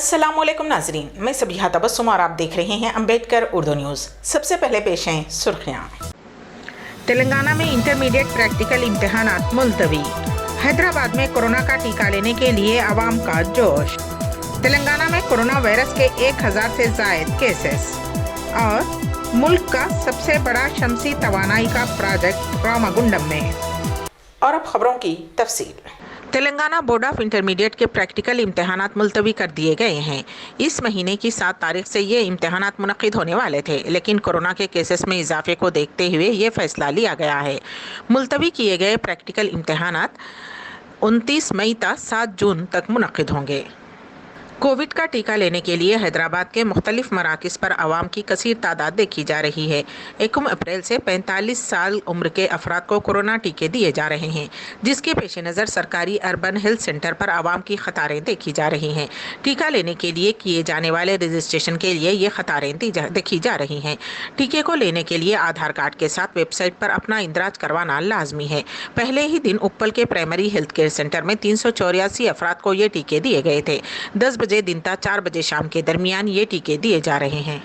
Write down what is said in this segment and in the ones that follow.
अस्सलामुअलैकुम नाजरीन, मैं सबिहा तबस्सुम और आप देख रहे हैं अम्बेडकर उर्दू न्यूज़। सबसे पहले पेश हैं सुर्खियाँ। तेलंगाना में इंटरमीडिएट प्रैक्टिकल इम्तिहानात मुलतवी। हैदराबाद में कोरोना का टीका लेने के लिए आवाम का जोश। तेलंगाना में कोरोना वायरस के 1000 से ज़ायद केसेस। और मुल्क का सबसे बड़ा शमसी तवानाई का प्रोजेक्ट रामागुंडम में। और अब खबरों की तफसील। तेलंगाना बोर्ड ऑफ इंटरमीडिएट के प्रैक्टिकल इम्तहानात मुलतवी कर दिए गए हैं। इस महीने की 7 तारीख से ये इम्तहानात मुनक्किद होने वाले थे, लेकिन कोरोना के केसेस में इजाफे को देखते हुए ये फैसला लिया गया है। मुलतवी किए गए प्रैक्टिकल इम्तहानात 29 मई तक 7 जून तक मुनक्किद होंगे। कोविड का टीका लेने के लिए हैदराबाद के मुख्तलिफ मराकिज़ पर आवाम की कसीर तादाद देखी जा रही है। 1 अप्रैल से 45 साल उम्र के अफराद को कोरोना टीके दिए जा रहे हैं, जिसके पेश नज़र सरकारी अर्बन हेल्थ सेंटर पर आवाम की कतारें देखी जा रही हैं। टीका लेने के लिए किए जाने वाले रजिस्ट्रेशन के लिए ये कतारें देखी जा रही हैं। टीके को लेने के लिए आधार कार्ड के साथ वेबसाइट पर अपना इंदराज करवाना लाजमी है। पहले ही दिन उप्पल के प्राइमरी हेल्थ केयर सेंटर में 384 अफराद को ये टीके दिए गए थे। 10 बजे दिन तक 4 बजे शाम के दरमियान ये टीके दिए जा रहे हैं।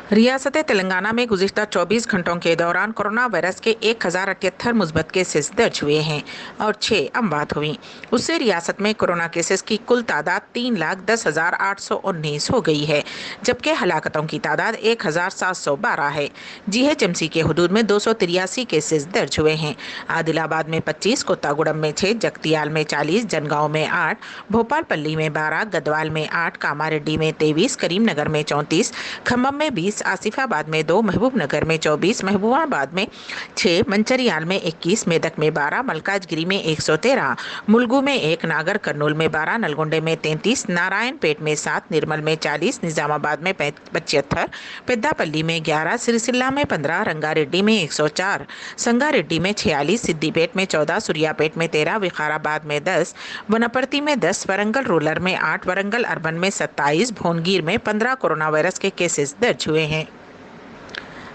रियासत तेलंगाना में गुज़िश्ता 24 घंटों के दौरान कोरोना वायरस के 1078 मुस्बत केसेस दर्ज हुए हैं और 6 अमवात हुई। उससे रियासत में कोरोना केसेस की कुल तादाद 3,10,819 हो गई है, जबकि हलाकतों की तादाद 1,712 है। जीएचएमसी के हुदूद में 283 केसेस दर्ज हुए हैं। आदिलाबाद में 25, कोत्तागुड़म में 6, जगतियाल में 40, जनगांव में 8, भोपालपल्ली में 12, गदवाल में 8, कामारेड्डी में 23, करीमनगर में 34, खम्मम में 20, आसिफाबाद में 2, महबूबनगर में 24, महबूबाबाद में 6, मंचरियाल में 21, मेदक में 12, मलकाजगिरी में 113, मुलगू में 1, नागर कर्नूल में 12, नलगोंडे में 33, नारायणपेट में 7, निर्मल में 40, निजामाबाद में 75, पेद्दापल्ली में 11, सिरसिल्ला में 15, रंगारेड्डी में 104, संगारेड्डी में 46, सिद्दीपेट में 14, सुरियापेट में 13, विकाराबाद में 10, वनपर्ती में 10, वरंगल रूरल में 8, वरंगल अर्बन में 27, भोनगीर में 15 कोरोना वायरस के केसेस दर्ज हुए हैं।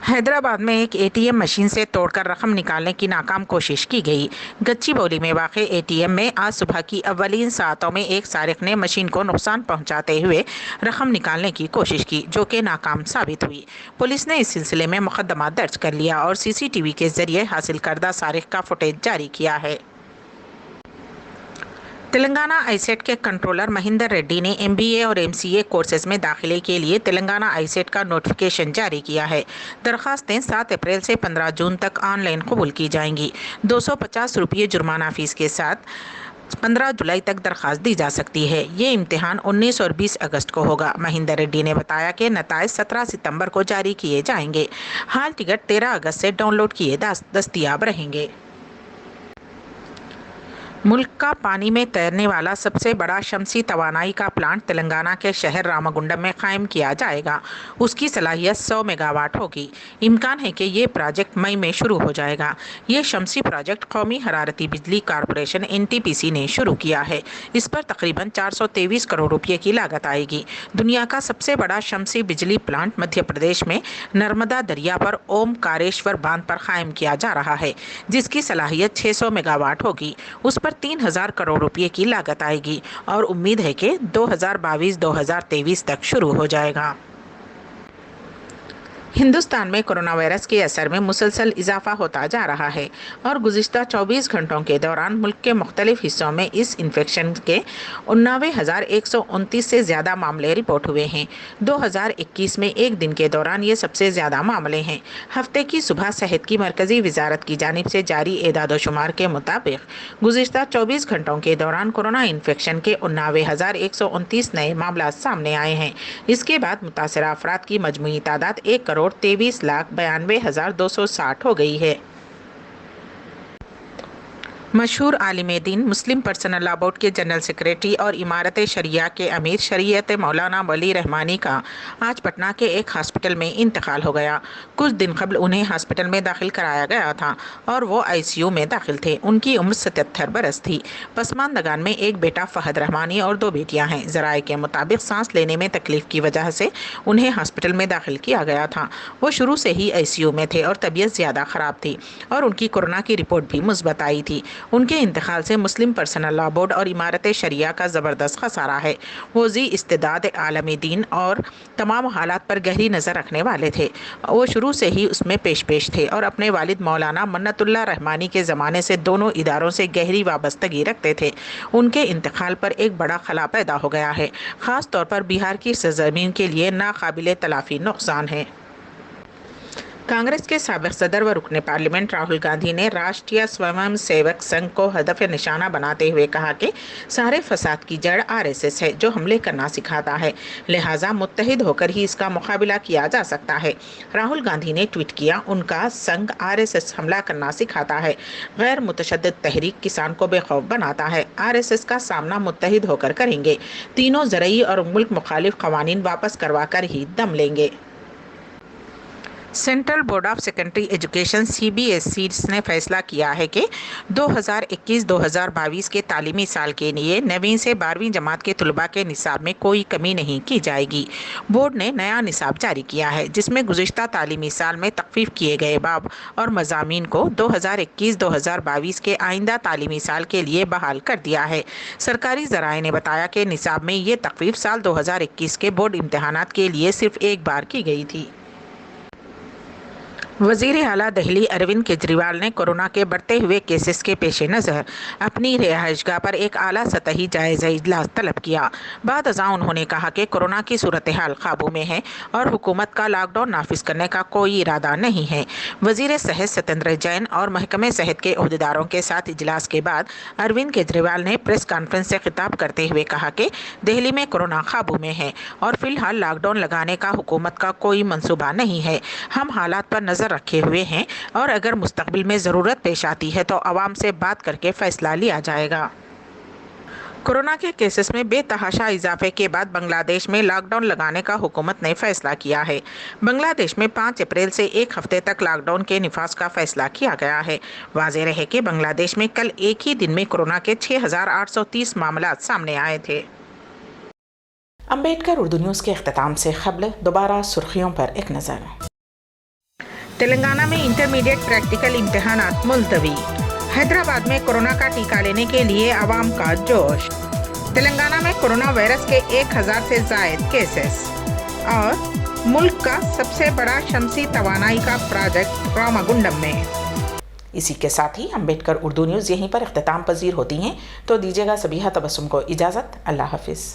हैदराबाद में एक एटीएम मशीन से तोड़कर रकम निकालने की नाकाम कोशिश की गई। गच्चीबौली में वाक़े एटीएम में आज सुबह की अव्वलीन सातों में एक सारिक ने मशीन को नुकसान पहुंचाते हुए रकम निकालने की कोशिश की, जो कि नाकाम साबित हुई। पुलिस ने इस सिलसिले में मुकदमा दर्ज कर लिया और सीसीटीवी के जरिए हासिल करदा सारिक का फुटेज जारी किया है। तेलंगाना आईसेट के कंट्रोलर महेंदर रेड्डी ने एमबीए और एमसीए कोर्सेज में दाखिले के लिए तेलंगाना आईसेट का नोटिफिकेशन जारी किया है। दरखास्तें 7 अप्रैल से 15 जून तक ऑनलाइन कबूल की जाएंगी। 250 रुपये जुर्माना फीस के साथ 15 जुलाई तक दरखास्त दी जा सकती है। ये इम्तिहान 19 और 20 अगस्त को होगा। महेंदर रेड्डी ने बताया कि नताइज 17 सितंबर को जारी किए जाएंगे। हाल टिकट 13 अगस्त से डाउनलोड किए दस्तयाब रहेंगे। मुल्क का पानी में तैरने वाला सबसे बड़ा शमसी तवानाई का प्लांट तेलंगाना के शहर रामागुंडम में कायम किया जाएगा। उसकी सलाहियत 100 मेगावाट होगी। इम्कान है कि ये प्रोजेक्ट मई में शुरू हो जाएगा। ये शमसी प्रोजेक्ट कौमी हरारती बिजली कॉरपोरेशन NTPC ने शुरू किया है। इस पर तकरीबन 423 करोड़ रुपये की लागत आएगी। दुनिया का सबसे बड़ा शमसी बिजली प्लांट मध्य प्रदेश में नर्मदा दरिया पर ओमकारेश्वर बांध पर कायम किया जा रहा है, जिसकी सलाहियत 600 मेगावाट होगी। उस पर 3000 करोड़ रुपए की लागत आएगी और उम्मीद है कि 2022-2023 तक शुरू हो जाएगा। हिंदुस्तान में कोरोना वायरस के असर में मुसलसल इजाफा होता जा रहा है और गुज़िश्ता 24 घंटों के दौरान मुल्क के मुख्तलिफ हिस्सों में इस इन्फेक्शन के 89,129 से ज़्यादा मामले रिपोर्ट हुए हैं। 2021 में एक दिन के दौरान ये सबसे ज़्यादा मामले हैं। हफ्ते की सुबह सेहत की मरकज़ी वजारत की जानिब से जारी एदाद-ओ-शुमार के मुताबिक गुज़िश्ता 24 घंटों के दौरान कोरोना इन्फेक्शन के 89,129 नए मामला सामने आए हैं। इसके बाद मुतासरा अफराद की मजमूई तादाद 1,23,92,260 हो गई है। मशहूर आलिम दीन मुस्लिम पर्सनल लॉ बोर्ड के जनरल सेक्रेटरी और इमारत शरिया के अमीर शरीयत मौलाना वली रहमानी का आज पटना के एक हॉस्पिटल में इंतकाल हो गया। कुछ दिन कबल उन्हें हॉस्पिटल में दाखिल कराया गया था और वो आईसीयू में दाखिल थे। उनकी उम्र 77 बरस थी। पसमानदगान में एक बेटा फहद रहमानी और 2 बेटियां हैं। ज़राए के मुताबिक सांस लेने में तकलीफ की वजह से उन्हें हॉस्पिटल में दाखिल किया गया था। वो शुरू से ही आईसीयू में थे और तबीयत ज़्यादा ख़राब थी और उनकी कोरोना की रिपोर्ट भी मुस्बत आई थी। ان کے انتقال سے مسلم پرسنل لا بورڈ اور امارت شریعہ کا زبردست خسارہ ہے۔ وہ ذی استعداد عالم دین اور تمام حالات پر گہری نظر رکھنے والے تھے۔ وہ شروع سے ہی اس میں پیش تھے اور اپنے والد مولانا منت اللہ رحمانی کے زمانے سے دونوں اداروں سے گہری وابستگی رکھتے تھے۔ ان کے انتقال پر ایک بڑا خلا پیدا ہو گیا ہے، خاص طور پر بہار کی سرزمین کے لیے ناقابل تلافی نقصان ہے۔ کانگریس کے سابق صدر و رکن پارلیمنٹ راہل گاندھی نے راشٹریہ سویم سیوک سنگھ کو ہدف نشانہ بناتے ہوئے کہا کہ سارے فساد کی جڑ RSS ہے، جو حملے کرنا سکھاتا ہے، لہٰذا متحد ہو کر ہی اس کا مقابلہ کیا جا سکتا ہے۔ راہل گاندھی نے ٹویٹ کیا، ان کا سنگھ RSS حملہ کرنا سکھاتا ہے، غیر متشدد تحریک کسان کو بے خوف بناتا ہے، RSS کا سامنا متحد ہو کر کریں گے، تینوں زرعی اور ملک مخالف قوانین واپس کروا کر ہی دم لیں گے۔ Central board of secondary education CBSE نے فیصلہ کیا ہے کہ 2021-2022 کے تعلیمی سال کے لیے 9ویں سے 12ویں جماعت کے طلباء کے نصاب میں کوئی کمی نہیں کی جائے گی۔ بورڈ نے نیا نصاب جاری کیا ہے، جس میں گزشتہ تعلیمی سال میں تخفیف کیے گئے باب اور مضامین کو 2021-2022 کے آئندہ تعلیمی سال کے لیے بحال کر دیا ہے۔ سرکاری ذرائع نے بتایا کہ نصاب میں یہ تخفیف سال 2021 کے بورڈ امتحانات کے لیے صرف ایک بار کی گئی تھی۔ وزیر اعلیٰ دہلی اروند کیجریوال نے کورونا کے بڑھتے ہوئے کیسز کے پیش نظر اپنی رہائش گاہ پر ایک اعلیٰ سطحی جائزہ اجلاس طلب کیا۔ بعد ازاں انہوں نے کہا کہ کورونا کی صورتحال قابو میں ہے اور حکومت کا لاک ڈاؤن نافذ کرنے کا کوئی ارادہ نہیں ہے۔ وزیر صحت ستیندر جین اور محکمہ صحت کے عہدیداروں کے ساتھ اجلاس کے بعد اروند کیجریوال نے پریس کانفرنس سے خطاب کرتے ہوئے کہا کہ دہلی میں کورونا قابو میں ہے اور فی الحال لاک ڈاؤن لگانے کا حکومت کا کوئی منصوبہ نہیں ہے۔ ہم حالات پر نظر رکھے ہوئے ہیں اور اگر مستقبل میں ضرورت پیش آتی ہے تو عوام سے بات کر کے فیصلہ لیا جائے گا۔ کورونا کے کیسز میں بے تحاشا اضافے کے بعد بنگلہ دیش میں لاک ڈاؤن لگانے کا حکومت نے فیصلہ کیا ہے۔ بنگلہ دیش میں 5 اپریل سے ایک ہفتے تک لاک ڈاؤن کے نفاذ کا فیصلہ کیا گیا ہے۔ واضح رہے کہ بنگلہ دیش میں کل ایک ہی دن میں کورونا کے 6,830 معاملات سامنے آئے تھے۔ امبیڈکر اردو نیوز کے اختتام سے قبل دوبارہ سرخیوں پر ایک نظر۔ تلنگانہ میں انٹرمیڈیٹ پریکٹیکل امتحانات ملتوی۔ حیدرآباد میں کورونا کا ٹیکہ لینے کے لیے عوام کا جوش۔ تلنگانہ میں کورونا وائرس کے 1000 سے زائد کیسز اور ملک کا سب سے بڑا شمسی توانائی کا پروجیکٹ راماگنڈم میں۔ اسی کے ساتھ ہی امبیڈکر اردو نیوز یہیں پر اختتام پذیر ہوتی ہیں، تو دیجیے گا سبیحہ تبسم کو اجازت۔ اللہ حافظ۔